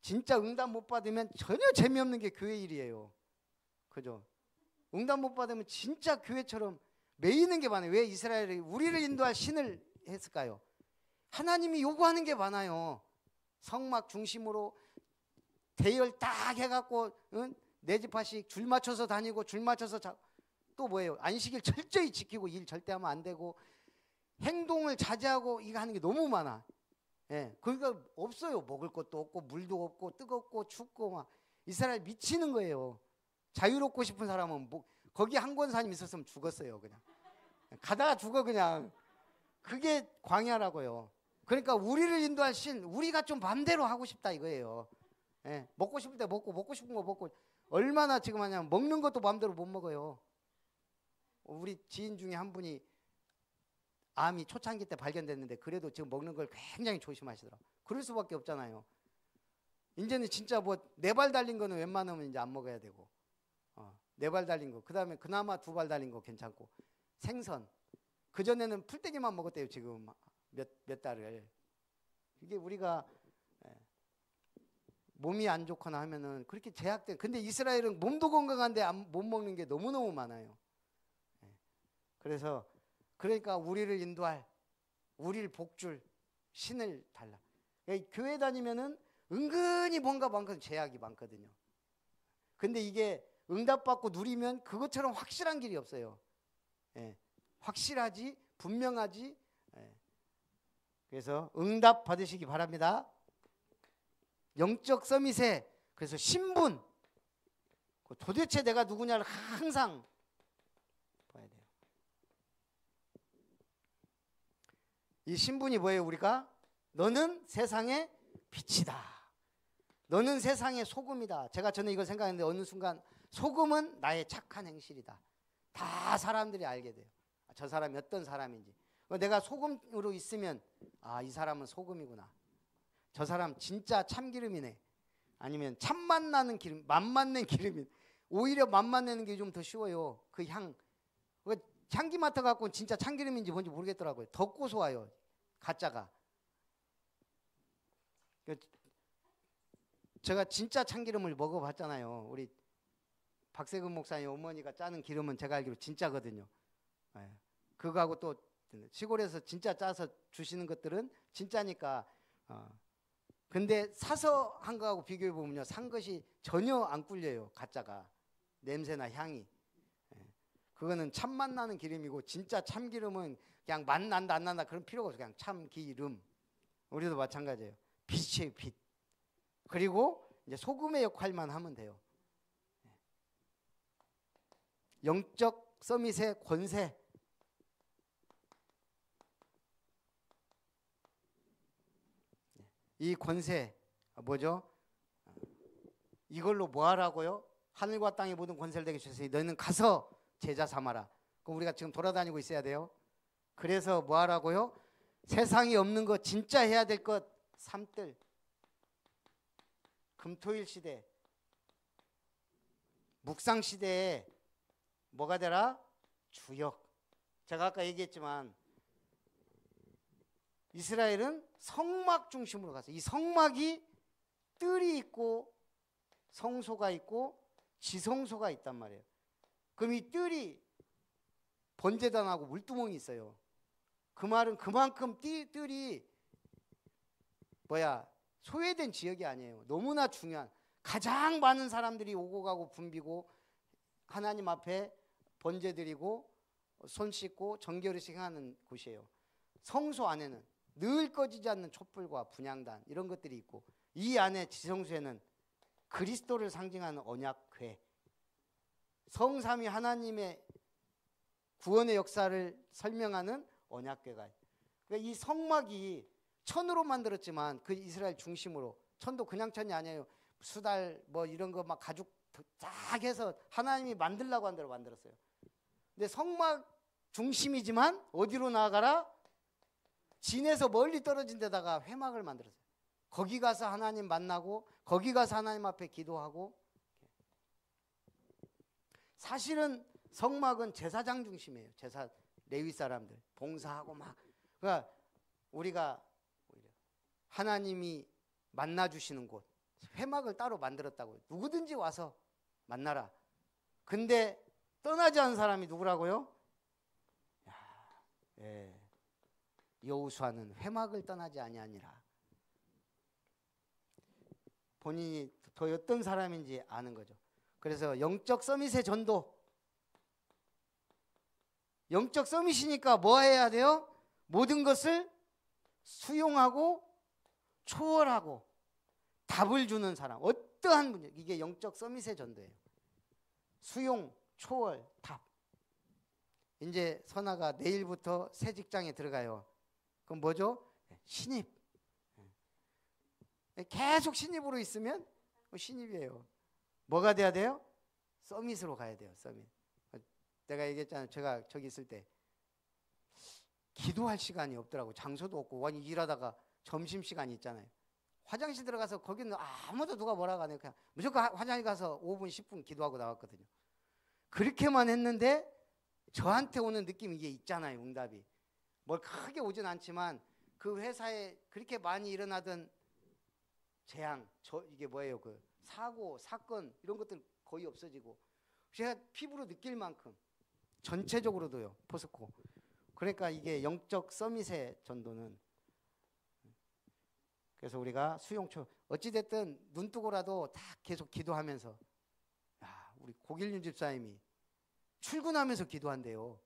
진짜 응답 못 받으면 전혀 재미없는 게 교회 일이에요. 그죠? 응답 못 받으면 진짜 교회처럼 매이는 게 많아요. 왜 이스라엘이 우리를 인도할 신을 했을까요? 하나님이 요구하는 게 많아요. 성막 중심으로 대열 딱 해갖고 네 집합씩 줄 맞춰서 다니고 줄 맞춰서 또 뭐예요? 안식일 철저히 지키고 일 절대 하면 안 되고 행동을 자제하고 이거 하는 게 너무 많아. 예, 그러니까 없어요. 먹을 것도 없고 물도 없고 뜨겁고 춥고 막 이스라엘 미치는 거예요. 자유롭고 싶은 사람은 뭐 거기 한 권사님 있었으면 죽었어요. 그냥 가다가 죽어 그냥. 그게 광야라고요. 그러니까 우리를 인도할 신, 우리가 좀 맘대로 하고 싶다 이거예요. 예, 먹고 싶을 때 먹고 먹고 싶은 거 먹고. 얼마나 지금 하냐면 먹는 것도 맘대로 못 먹어요. 우리 지인 중에 한 분이 암이 초창기 때 발견됐는데 그래도 지금 먹는 걸 굉장히 조심하시더라고요. 그럴 수밖에 없잖아요. 이제는 진짜 뭐 4발 달린 거는 웬만하면 이제 안 먹어야 되고 4발 달린 거, 그 다음에 그나마 2발 달린 거 괜찮고 생선, 그전에는 풀떼기만 먹었대요. 지금 몇 달을. 이게 우리가 몸이 안 좋거나 하면은 그렇게 제약된. 근데 이스라엘은 몸도 건강한데 못 먹는 게 너무너무 많아요. 그래서 그러니까 우리를 인도할, 우리를 복줄 신을 달라. 교회 다니면은 은근히 뭔가 많거든. 제약이 많거든요. 근데 이게 응답받고 누리면 그것처럼 확실한 길이 없어요. 예, 확실하지, 분명하지. 예. 그래서 응답 받으시기 바랍니다. 영적 서밋에 그래서 신분, 도대체 내가 누구냐를 항상 봐야 돼요. 이 신분이 뭐예요? 우리가 너는 세상의 빛이다. 너는 세상의 소금이다. 제가 전에 이걸 생각했는데 어느 순간 소금은 나의 착한 행실이다. 다 사람들이 알게 돼요. 저 사람이 어떤 사람인지. 내가 소금으로 있으면 아, 이 사람은 소금이구나. 저 사람 진짜 참기름이네. 아니면 참맛 나는 기름, 맛만 낸 기름이. 오히려 맛만 내는 게 좀 더 쉬워요. 그 향, 향기 맡아갖고 진짜 참기름인지 뭔지 모르겠더라고요. 더 고소해요, 가짜가. 제가 진짜 참기름을 먹어봤잖아요. 우리 박세근 목사님 어머니가 짜는 기름은 제가 알기로 진짜거든요. 그거하고 또 시골에서 진짜 짜서 주시는 것들은 진짜니까. 근데 사서 한 거하고 비교해 보면요, 산 것이 전혀 안 꿀려요. 가짜가 냄새나 향이. 그거는 참맛 나는 기름이고, 진짜 참기름은 그냥 맛 난다 안 난다 그런 필요가 없어요. 그냥 참기름. 우리도 마찬가지예요. 빛이에요, 빛. 그리고 이제 소금의 역할만 하면 돼요. 영적 서밋의 권세. 이 권세 뭐죠? 이걸로 뭐 하라고요? 하늘과 땅의 모든 권세를 내게 주셨으니 너희는 가서 제자 삼아라. 그럼 우리가 지금 돌아다니고 있어야 돼요. 그래서 뭐 하라고요? 세상에 없는 것, 진짜 해야 될 것 삼들. 금토일 시대, 묵상 시대에 뭐가 되라? 주역. 제가 아까 얘기했지만 이스라엘은 성막 중심으로 갔어요. 이 성막이 뜰이 있고 성소가 있고 지성소가 있단 말이에요. 그럼 이 뜰이 번제단하고 물두멍이 있어요. 그 말은 그만큼 뜰이 소외된 지역이 아니에요. 너무나 중요한, 가장 많은 사람들이 오고 가고 붐비고 하나님 앞에 번제 드리고 손 씻고 정결의식 하는 곳이에요. 성소 안에는 늘 꺼지지 않는 촛불과 분향단 이런 것들이 있고, 이 안에 지성소에는 그리스도를 상징하는 언약궤, 성삼위 하나님의 구원의 역사를 설명하는 언약궤가 있어요. 그러니까 이 성막이 천으로 만들었지만 그 이스라엘 중심으로, 천도 그냥 천이 아니에요. 수달 뭐 이런 거 막 가죽 쫙 해서 하나님이 만들라고 한 대로 만들었어요. 근데 성막 중심이지만 어디로 나아가라? 진에서 멀리 떨어진 데다가 회막을 만들었어요. 거기 가서 하나님 만나고 거기 가서 하나님 앞에 기도하고. 사실은 성막은 제사장 중심이에요. 제사 레위 사람들 봉사하고 막. 그러니까 우리가 하나님이 만나 주시는 곳, 회막을 따로 만들었다고요. 누구든지 와서 만나라. 근데 떠나지 않은 사람이 누구라고요? 여호수아는 회막을 떠나지 아니하니라. 본인이 더 어떤 사람인지 아는 거죠. 그래서 영적 서밋의 전도. 영적 서밋이니까 뭐 해야 돼요? 모든 것을 수용하고 초월하고 답을 주는 사람. 어떠한 문제, 이게 영적 서밋의 전도예요. 수용, 초월, 답. 이제 선아가 내일부터 새 직장에 들어가요. 그럼 뭐죠? 신입. 계속 신입으로 있으면 신입이에요. 뭐가 돼야 돼요? 서밋으로 가야 돼요. 서밋. 내가 얘기했잖아요. 제가 저기 있을 때 기도할 시간이 없더라고. 장소도 없고 완전 일하다가 점심시간이 있잖아요. 화장실 들어가서 거기는 아무도 누가 뭐라고 안 해요. 그냥 무조건 화장실 가서 5분 10분 기도하고 나왔거든요. 그렇게만 했는데 저한테 오는 느낌이 이게 있잖아요. 응답이 뭘 크게 오진 않지만 그 회사에 그렇게 많이 일어나던 재앙, 이게 뭐예요? 그 사고, 사건 이런 것들 거의 없어지고, 제가 피부로 느낄 만큼 전체적으로도요. 포스코. 그러니까 이게 영적 서밋의 전도는, 그래서 우리가 수용초 어찌됐든 눈 뜨고라도 다 계속 기도하면서, 우리 고길윤 집사님이 출근하면서 기도한대요.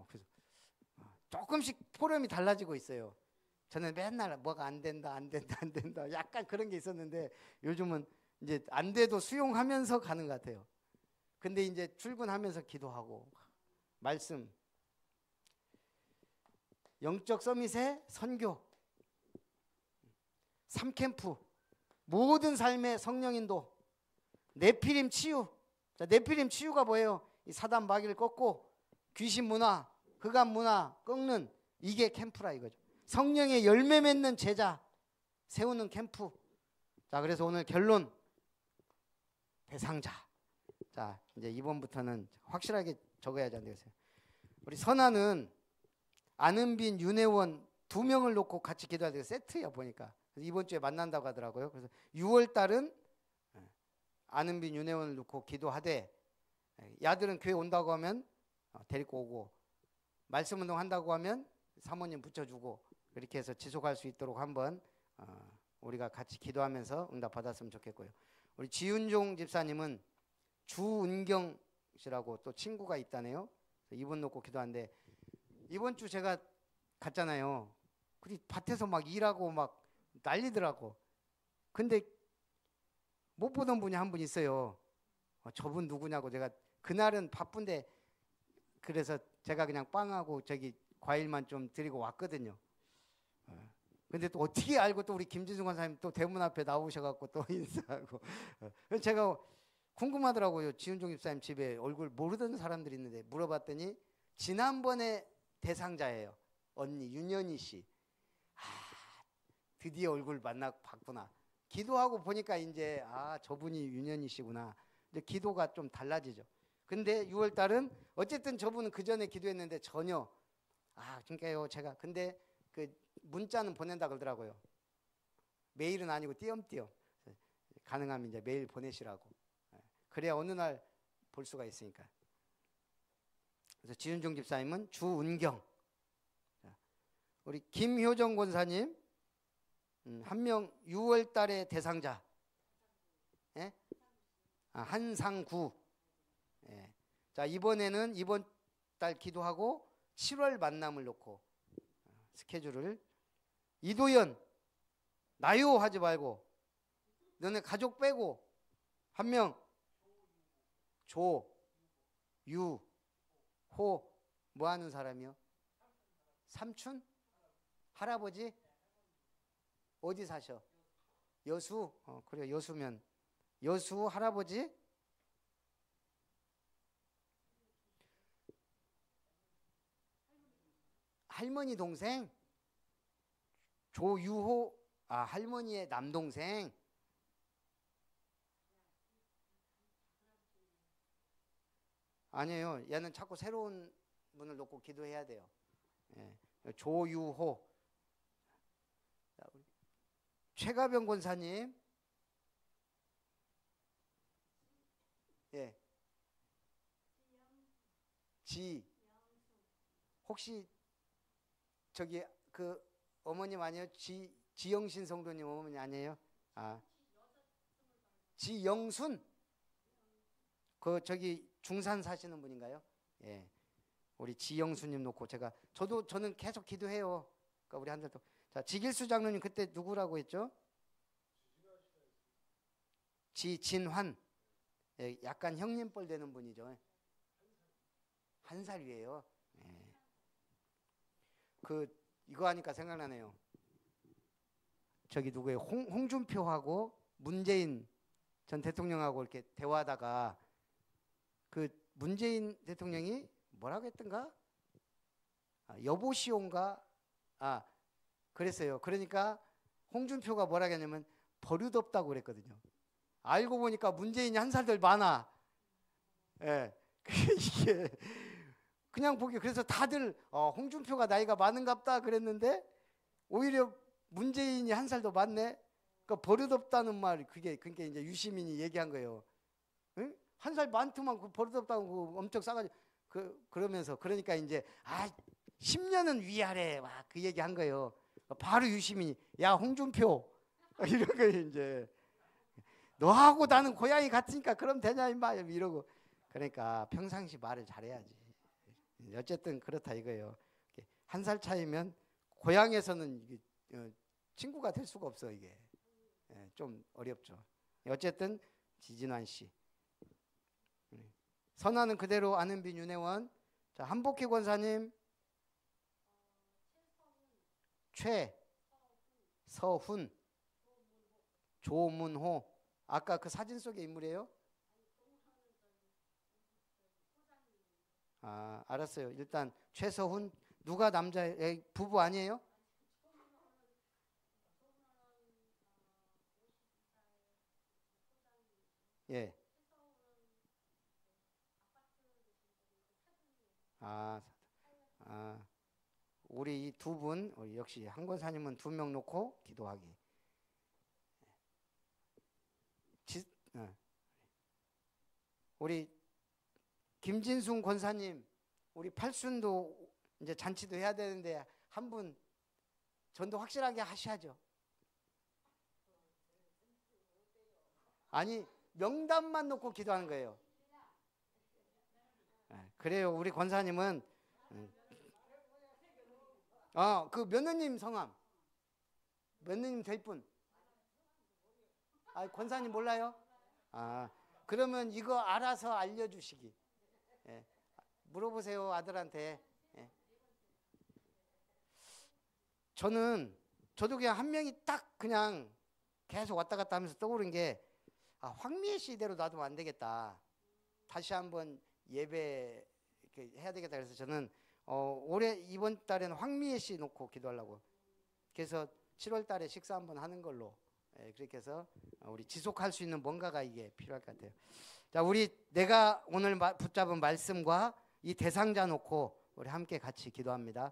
그래서 조금씩 포럼이 달라지고 있어요. 저는 맨날 뭐가 안 된다 약간 그런 게 있었는데 요즘은 이제 안 돼도 수용하면서 가는 것 같아요. 근데 이제 출근하면서 기도하고 말씀, 영적 서밋의 선교, 3캠프, 모든 삶의 성령인도, 네피림 치유. 자, 네피림 치유가 뭐예요? 이 사단 마귀를 꺾고 귀신 문화, 흑암 문화 꺾는 이게 캠프라 이거죠. 성령의 열매 맺는 제자 세우는 캠프. 자, 그래서 오늘 결론 대상자. 자, 이제 이번부터는 확실하게 적어야지 안 되겠어요. 우리 선아는 안은빈, 윤혜원 두 명을 놓고 같이 기도해야 돼요. 세트야 보니까. 그래서 이번 주에 만난다고 하더라고요. 그래서 6월 달은 안은빈, 윤혜원을 놓고 기도하되 야들은 교회 온다고 하면 데리고 오고 말씀 운동 한다고 하면 사모님 붙여주고 이렇게 해서 지속할 수 있도록 한번 우리가 같이 기도하면서 응답 받았으면 좋겠고요. 우리 지윤종 집사님은 주은경 씨라고 또 친구가 있다네요. 이분 놓고 기도하는데 이번 주 제가 갔잖아요. 그리 밭에서 막 일하고 막 난리더라고. 근데 못 보던 분이 한 분 있어요. 저분 누구냐고 제가 그날은 바쁜데 그래서 제가 그냥 빵하고 저기 과일만 좀 드리고 왔거든요. 근데 또 어떻게 알고 또 우리 김진중 권사님 또 대문 앞에 나오셔갖고 또 인사하고 그래서 제가 궁금하더라고요. 지은종 집사님 집에 얼굴 모르던 사람들이 있는데 물어봤더니 지난번에 대상자예요. 언니 윤연희 씨. 드디어 얼굴 봤구나. 기도하고 보니까 이제 저분이 윤연희 씨구나. 이제 기도가 좀 달라지죠. 근데 6월 달은 어쨌든 저분은 그 전에 기도했는데 전혀 그러니까요 제가 근데 그 문자는 보낸다 그러더라고요. 메일은 아니고 띄엄띄엄 가능하면 이제 메일 보내시라고. 그래야 어느 날 볼 수가 있으니까. 그래서 지윤종 집사님은 주은경. 우리 김효정 권사님 한 명 6월 달의 대상자. 예? 한상구. 예. 자, 이번에는 이번 달 기도하고 7월 만남을 놓고 스케줄을 이도연 나요 하지 말고 너네 가족 빼고 한 명 조, 유, 호 뭐 하는 사람이요? 삼촌? 할아버지? 어디 사셔? 여수? 그래 여수면 여수 할아버지? 할머니 동생? 조유호 할머니의 남동생. 아니에요. 얘는 자꾸 새로운 분을 놓고 기도해야 돼요. 예. 조유호. 최가병 권사님. 예. 혹시 저기 그 어머님 아니에요? 지영신 성도님 어머니 아니에요? 지영순? 그 저기 중산 사시는 분인가요? 예. 우리 지영수님 놓고 저는 계속 기도해요. 그러니까 우리 한달도. 자, 지길수 장로님 그때 누구라고 했죠? 지진환. 예, 약간 형님뻘 되는 분이죠. 한 살 위에요. 예. 이거 하니까 생각나네요. 저기 누구예요? 홍준표하고 문재인 전 대통령하고 이렇게 대화하다가 그 문재인 대통령이 뭐라고 했던가? 여보시온가? 그랬어요. 그러니까 홍준표가 뭐라고 했냐면 버릇없다고 그랬거든요. 알고 보니까 문재인이 한 살 더 많아. 예. 이게 그냥 보기 그래서 다들 홍준표가 나이가 많은갑다 그랬는데 오히려 문재인이 한 살 더 많네. 그러니까 버릇없다는 말 그러니까 이제 유시민이 얘기한 거예요. 응? 한 살 많더만 그 버릇없다고 엄청 싸가지고 그러면서 그러니까 이제 10년은 위아래 막 그 얘기 한 거예요. 바로 유시민이 야 홍준표 이런 거 이제 너하고 나는 고향이 같으니까 그럼 되냐 임마 이러고 그러니까 평상시 말을 잘해야지. 어쨌든 그렇다 이거예요. 한 살 차이면 고향에서는 친구가 될 수가 없어 이게. 좀 어렵죠. 어쨌든 지진환 씨. 선아는 그대로 안은빈 윤혜원. 자, 한복희 권사님. 최서훈. 조문호. 아까 그 사진 속의 인물이에요? 아, 알았어요. 일단 최서훈 누가 남자 부부 아니에요? 예. 아, 아, 우리 이 두 분 역시 한 권사님은 2명 놓고 기도하기. 지, 어. 우리 김진순 권사님, 우리 팔순도 이제 잔치도 해야 되는데 한 분 전도 확실하게 하셔야죠. 아니 명단만 놓고 기도하는 거예요. 그래요. 우리 권사님은 그 며느님 성함 며느님 될 분. 아, 권사님 몰라요? 아, 그러면 이거 알아서 알려주시기. 예. 물어보세요 아들한테. 예. 저도 그냥 한 명이 딱 그냥 계속 왔다 갔다 하면서 떠오른 게 황미애 씨 이대로 놔두면 안 되겠다. 다시 한번 예배 이렇게 해야 되겠다. 그래서 저는 올해 이번 달에는 황미애 씨 놓고 기도하려고. 그래서 7월 달에 식사 한번 하는 걸로. 그렇게 해서 우리 지속할 수 있는 뭔가가 이게 필요할 것 같아요. 자, 내가 오늘 붙잡은 말씀과 이 대상자 놓고 우리 함께 같이 기도합니다.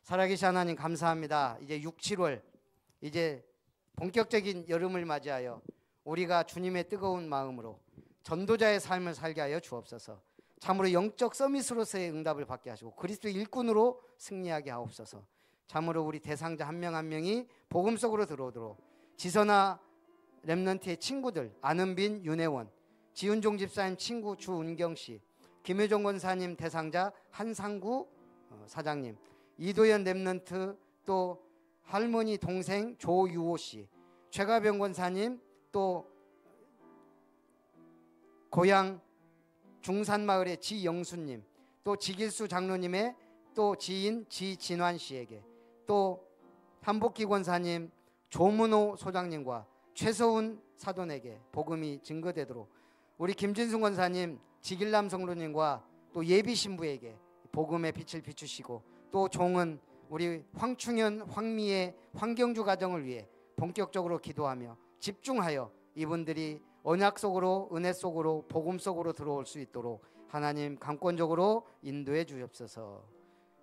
살아계신 하나님 감사합니다. 이제 6, 7월 이제 본격적인 여름을 맞이하여 우리가 주님의 뜨거운 마음으로 전도자의 삶을 살게 하여 주옵소서. 참으로 영적 서밋으로서의 응답을 받게 하시고 그리스도의 일꾼으로 승리하게 하옵소서. 참으로 우리 대상자 한 명 한 명이 복음 속으로 들어오도록 지선아 렘넌트의 친구들 안은빈, 윤혜원, 지은종 집사님 친구 주은경씨, 김효정 권사님 대상자 한상구 사장님, 이도현 렘넌트 또 할머니 동생 조유호씨, 최가병 권사님 또 고향 중산마을의 지영수님, 또 지길수 장로님의 또 지인 지진환씨에게, 또 한복기 권사님, 조문호 소장님과 최서훈 사돈에게 복음이 증거되도록 우리 김진순 권사님, 지길남 성로님과 또 예비 신부에게 복음의 빛을 비추시고 또 종은 우리 황충현, 황미애, 황경주 가정을 위해 본격적으로 기도하며 집중하여 이분들이 언약 속으로 은혜 속으로 복음 속으로 들어올 수 있도록 하나님 강권적으로 인도해 주옵소서.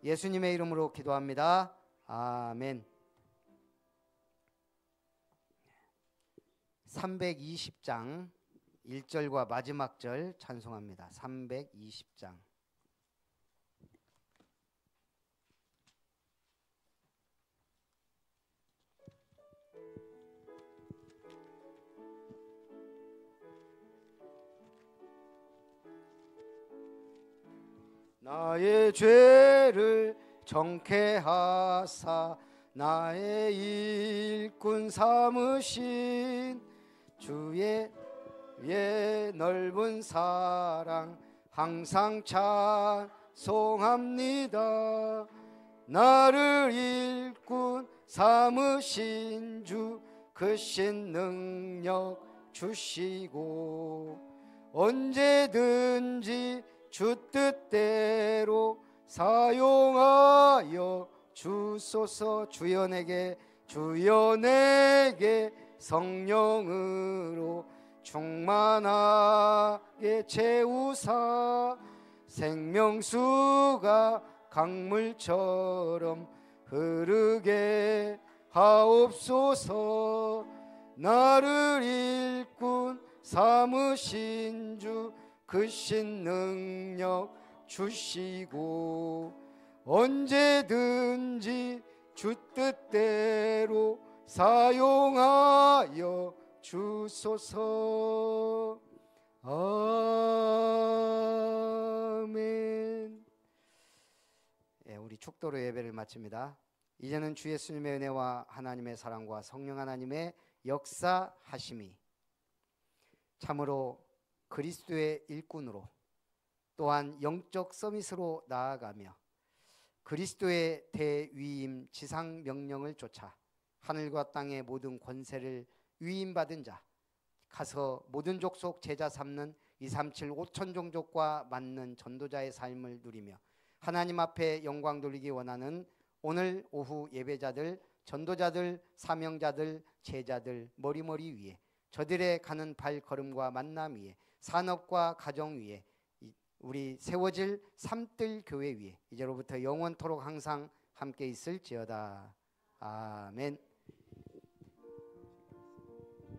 예수님의 이름으로 기도합니다. 아멘. 320장 1절과 마지막 절 찬송합니다. 320장. 나의 죄를 정케하사 나의 일꾼 삼으신 주의 넓은 사랑 항상 찬송합니다. 나를 일꾼 삼으신 주 크신 능력 주시고 언제든지 주 뜻대로 사용하여 주소서. 주연에게 성령으로 충만하게 채우사 생명수가 강물처럼 흐르게 하옵소서. 나를 일꾼 삼으신 주 크신 능력 주시고 언제든지 주 뜻대로 사용하여 주소서. 아멘. 우리 축도로 예배를 마칩니다. 이제는 주 예수님의 은혜와 하나님의 사랑과 성령 하나님의 역사하심이 참으로 그리스도의 일꾼으로 또한 영적 서밋으로 나아가며 그리스도의 대위임 지상 명령을 쫓아 하늘과 땅의 모든 권세를 위임받은 자 가서 모든 족속 제자 삼는 237 5천 종족과 맞는 전도자의 삶을 누리며 하나님 앞에 영광 돌리기 원하는 오늘 오후 예배자들, 전도자들, 사명자들, 제자들 머리머리 위에 저들의 가는 발걸음과 만남 위에 산업과 가정 위에 우리 세워질 삼뜰 교회 위에 이제로부터 영원토록 항상 함께 있을지어다. 아멘.